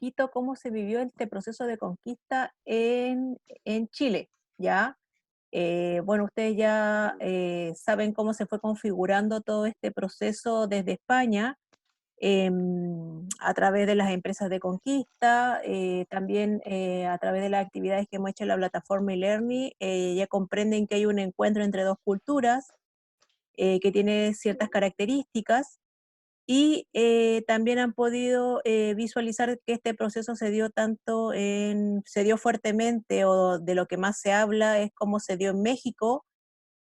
poquito cómo se vivió este proceso de conquista en Chile, ¿ya? Bueno, ustedes ya saben cómo se fue configurando todo este proceso desde España, a través de las empresas de conquista, también a través de las actividades que hemos hecho en la plataforma eLearning, ya comprenden que hay un encuentro entre dos culturas que tiene ciertas características y también han podido visualizar que este proceso se dio fuertemente, o de lo que más se habla es cómo se dio en México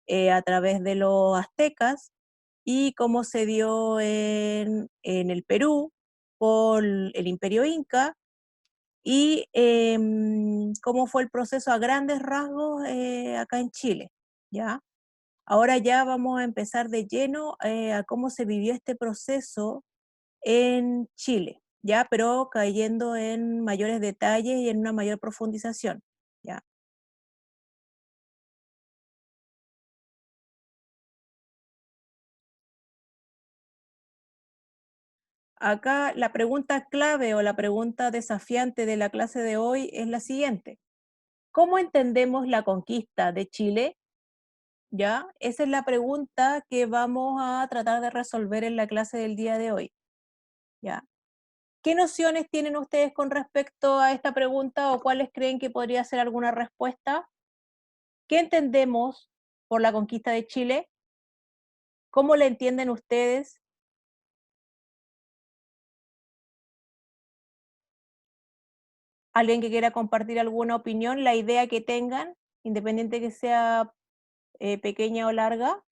a través de los aztecas, y cómo se dio en el Perú por el Imperio Inca, y cómo fue el proceso a grandes rasgos acá en Chile, ¿ya? Ahora ya vamos a empezar de lleno a cómo se vivió este proceso en Chile, ¿ya? Pero cayendo en mayores detalles y en una mayor profundización, ¿ya? Acá la pregunta clave o la pregunta desafiante de la clase de hoy es la siguiente: ¿cómo entendemos la conquista de Chile? ¿Ya? Esa es la pregunta que vamos a tratar de resolver en la clase del día de hoy, ¿ya? ¿Qué nociones tienen ustedes con respecto a esta pregunta, o cuáles creen que podría ser alguna respuesta? ¿Qué entendemos por la conquista de Chile? ¿Cómo la entienden ustedes? ¿Alguien que quiera compartir alguna opinión, la idea que tengan, independiente que sea pequeña o larga?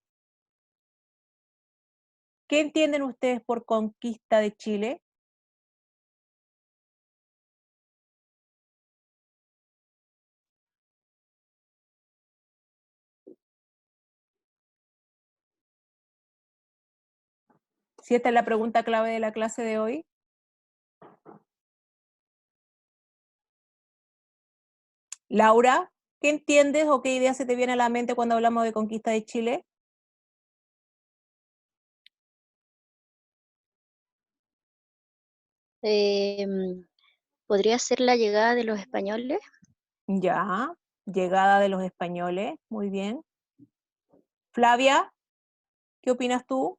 ¿Qué entienden ustedes por conquista de Chile? Si esta es la pregunta clave de la clase de hoy. Laura, ¿qué entiendes o qué idea se te viene a la mente cuando hablamos de conquista de Chile? Em, ¿Podría ser la llegada de los españoles? Ya, llegada de los españoles, muy bien. Flavia, ¿qué opinas tú?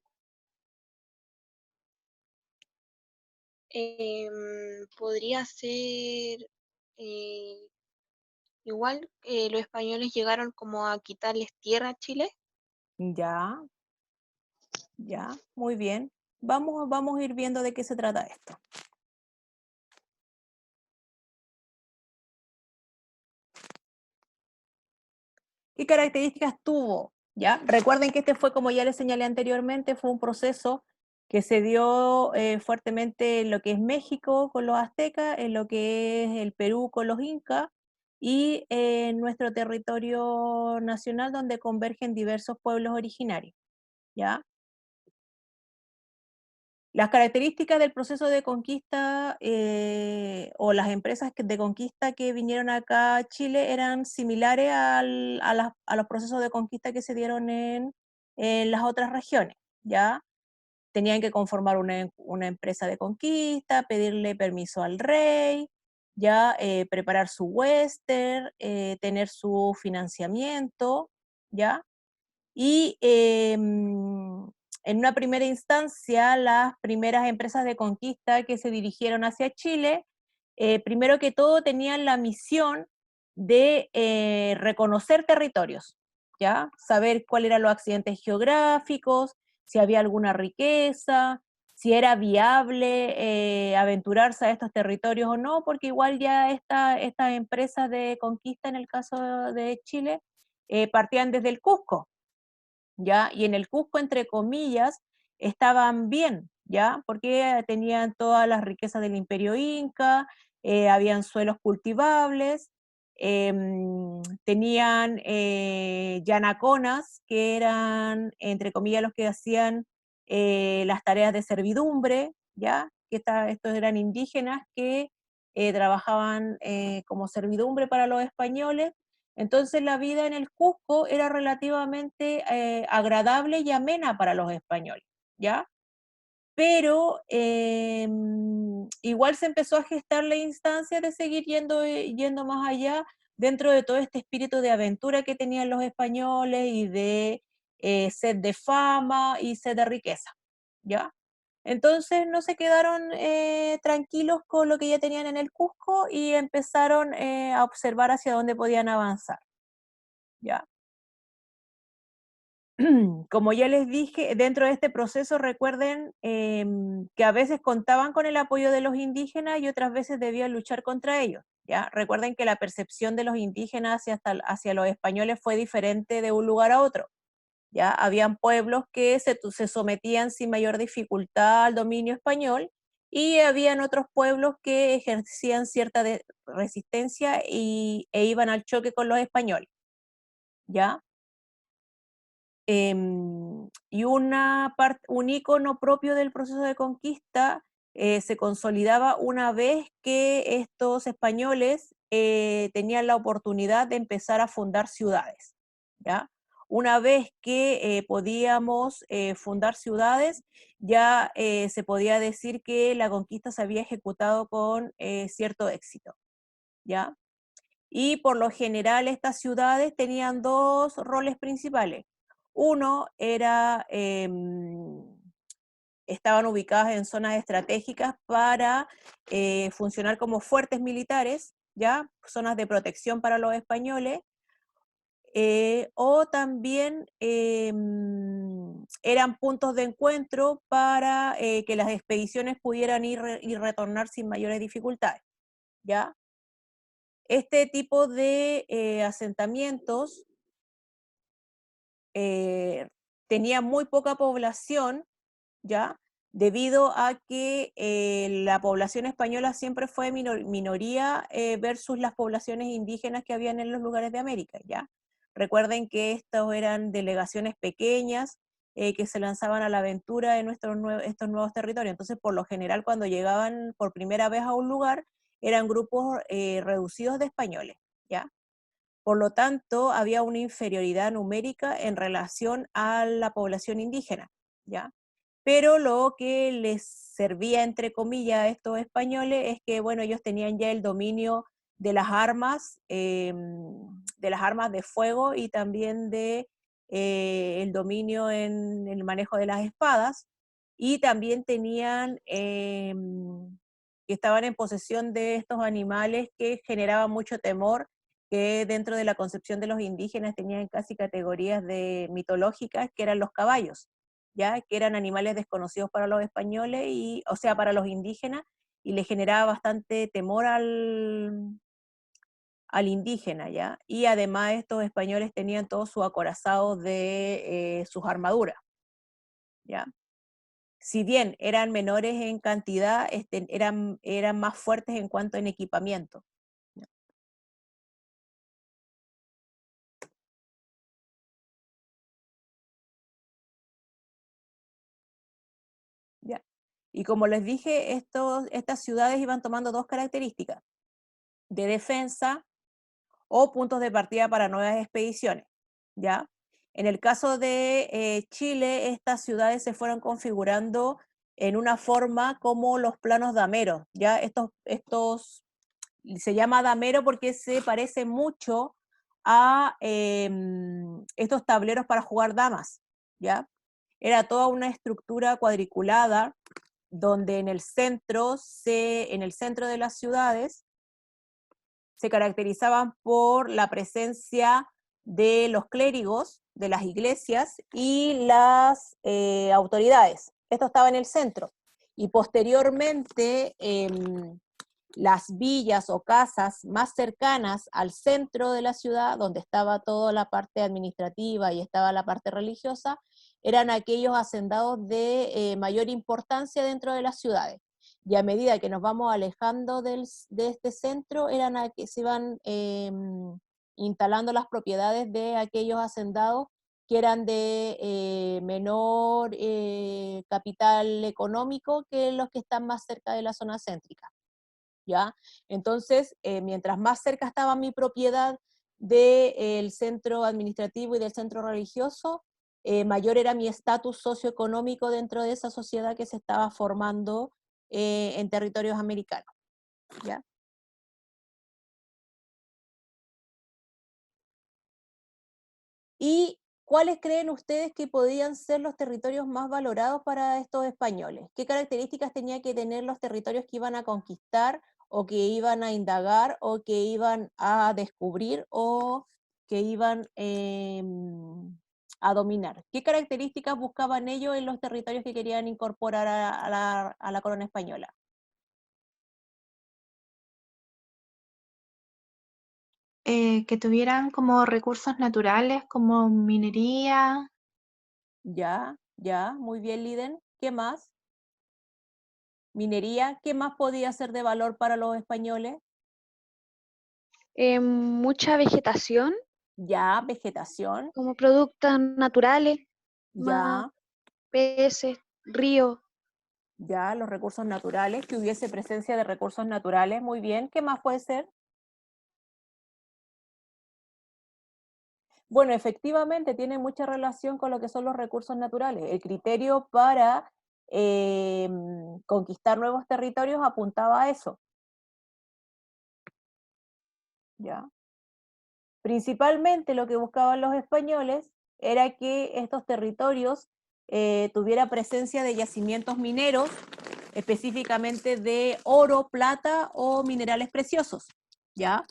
Podría ser eh, igual, los españoles llegaron como a quitarles tierra a Chile. Ya, ya, muy bien. Vamos a ir viendo de qué se trata esto. ¿Qué características tuvo? ¿Ya? Recuerden que este fue, como ya les señalé anteriormente, fue un proceso que se dio fuertemente en lo que es México con los aztecas, en lo que es el Perú con los incas, y en nuestro territorio nacional, donde convergen diversos pueblos originarios, ¿ya? Las características del proceso de conquista o las empresas de conquista que vinieron acá a Chile eran similares a los procesos de conquista que se dieron en las otras regiones, ¿ya? Tenían que conformar una empresa de conquista, pedirle permiso al rey, ya preparar su huéster, tener su financiamiento, ¿ya? Y en una primera instancia, las primeras empresas de conquista que se dirigieron hacia Chile, primero que todo tenían la misión de reconocer territorios, ¿ya? Saber cuáles eran los accidentes geográficos, si había alguna riqueza, si era viable aventurarse a estos territorios o no, porque igual ya estas empresas de conquista, en el caso de Chile, partían desde el Cusco, ¿ya? Y en el Cusco, entre comillas, estaban bien, ¿ya? Porque tenían todas las riquezas del Imperio Inca, habían suelos cultivables, tenían yanaconas, que eran, entre comillas, los que hacían las tareas de servidumbre, ¿ya? Que estos eran indígenas que trabajaban como servidumbre para los españoles. Entonces la vida en el Cusco era relativamente agradable y amena para los españoles, ¿ya? pero igual se empezó a gestar la instancia de seguir yendo más allá dentro de todo este espíritu de aventura que tenían los españoles y de sed de fama y sed de riqueza, ¿ya? Entonces no se quedaron tranquilos con lo que ya tenían en el Cusco y empezaron a observar hacia dónde podían avanzar, ¿ya? Como ya les dije, dentro de este proceso recuerden que a veces contaban con el apoyo de los indígenas y otras veces debían luchar contra ellos, ¿ya? Recuerden que la percepción de los indígenas hacia los españoles fue diferente de un lugar a otro, ¿ya? Habían pueblos que se sometían sin mayor dificultad al dominio español y habían otros pueblos que ejercían cierta resistencia e iban al choque con los españoles, ¿ya? Y un icono propio del proceso de conquista se consolidaba una vez que estos españoles tenían la oportunidad de empezar a fundar ciudades, ¿ya? Una vez que podíamos fundar ciudades, ya se podía decir que la conquista se había ejecutado con cierto éxito, ¿ya? Y por lo general estas ciudades tenían dos roles principales. Uno era, estaban ubicadas en zonas estratégicas para funcionar como fuertes militares, ¿ya? Zonas de protección para los españoles, o también eran puntos de encuentro para que las expediciones pudieran ir y retornar sin mayores dificultades, ¿ya? Este tipo de asentamientos tenía muy poca población, ¿ya? Debido a que la población española siempre fue minoría versus las poblaciones indígenas que habían en los lugares de América, ¿ya? Recuerden que estos eran delegaciones pequeñas que se lanzaban a la aventura en estos nuevos territorios. Entonces, por lo general, cuando llegaban por primera vez a un lugar, eran grupos reducidos de españoles, ¿ya? Por lo tanto, había una inferioridad numérica en relación a la población indígena, ¿ya? Pero lo que les servía, entre comillas, a estos españoles es que, bueno, ellos tenían ya el dominio de las armas de fuego y también de el dominio en el manejo de las espadas, y también tenían, que estaban en posesión de estos animales que generaban mucho temor, que dentro de la concepción de los indígenas tenían casi categorías mitológicas, que eran los caballos, ¿ya? Que eran animales desconocidos para los españoles, o sea, para los indígenas, y le generaba bastante temor al indígena, ¿ya? Y además estos españoles tenían todos su acorazado de sus armaduras, ¿ya? Si bien eran menores en cantidad, eran más fuertes en cuanto en equipamiento. ¿Ya? Y como les dije, estas ciudades iban tomando dos características: de defensa o puntos de partida para nuevas expediciones, ¿ya? En el caso de Chile, estas ciudades se fueron configurando en una forma como los planos dameros, ¿ya? Se llama damero porque se parece mucho a estos tableros para jugar damas, ¿ya? Era toda una estructura cuadriculada donde en el centro de las ciudades se caracterizaban por la presencia de los clérigos, de las iglesias y las autoridades. Esto estaba en el centro. Y posteriormente, las villas o casas más cercanas al centro de la ciudad, donde estaba toda la parte administrativa y estaba la parte religiosa, eran aquellos hacendados de mayor importancia dentro de las ciudades. Y a medida que nos vamos alejando de este centro, se iban instalando las propiedades de aquellos hacendados que eran de menor capital económico que los que están más cerca de la zona céntrica, ¿ya? Entonces, mientras más cerca estaba mi propiedad del centro administrativo y del centro religioso, mayor era mi estatus socioeconómico dentro de esa sociedad que se estaba formando en territorios americanos. ¿Ya? ¿Y cuáles creen ustedes que podían ser los territorios más valorados para estos españoles? ¿Qué características tenía que tener los territorios que iban a conquistar, o que iban a indagar, o que iban a descubrir, o que iban a dominar? ¿Qué características buscaban ellos en los territorios que querían incorporar a la corona española? Que tuvieran como recursos naturales, como minería. Ya, ya, muy bien, Liden. ¿Qué más? Minería, ¿qué más podía ser de valor para los españoles? Mucha vegetación, Ya, vegetación, como productos naturales, más ya, peces, ríos. ya, los recursos naturales, que hubiese presencia de recursos naturales, muy bien. ¿Qué más puede ser? Bueno, efectivamente tiene mucha relación con lo que son los recursos naturales. El criterio para conquistar nuevos territorios apuntaba a eso. ¿Ya? Principalmente lo que buscaban los españoles era que estos territorios tuviera presencia de yacimientos mineros, específicamente de oro, plata o minerales preciosos, ¿ya?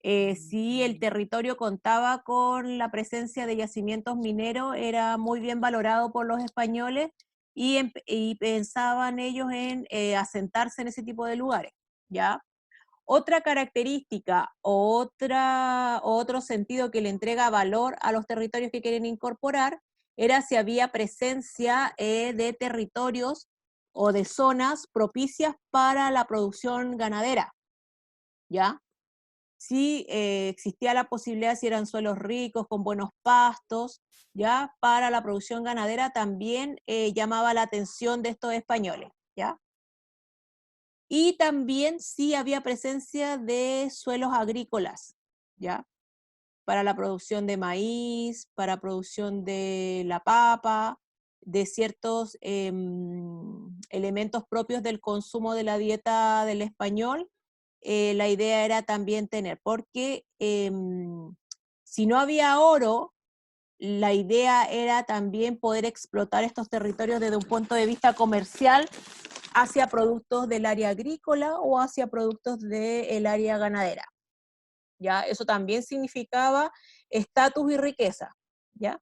Si el territorio contaba con la presencia de yacimientos mineros, era muy bien valorado por los españoles, y pensaban ellos en asentarse en ese tipo de lugares, ¿ya? Otra característica, otro sentido que le entrega valor a los territorios que quieren incorporar, era si había presencia de territorios o de zonas propicias para la producción ganadera, ¿ya? Si existía la posibilidad, si eran suelos ricos, con buenos pastos, ¿ya? Para la producción ganadera también llamaba la atención de estos españoles, ¿ya? Y también sí había presencia de suelos agrícolas, ¿ya? Para la producción de maíz, para producción de la papa, de ciertos elementos propios del consumo de la dieta del español. La idea era también tener, porque si no había oro, la idea era también poder explotar estos territorios desde un punto de vista comercial hacia productos del área agrícola o hacia productos del área ganadera, ¿ya? Eso también significaba estatus y riqueza, ¿ya?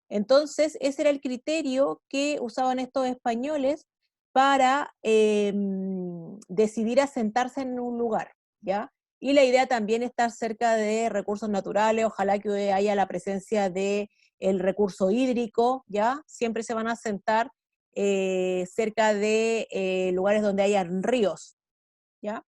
Entonces, ese era el criterio que usaban estos españoles para decidir asentarse en un lugar, ¿ya? Y la idea también es estar cerca de recursos naturales, ojalá que haya la presencia de el recurso hídrico, ¿ya? Siempre se van a asentar cerca de lugares donde hayan ríos, ¿ya?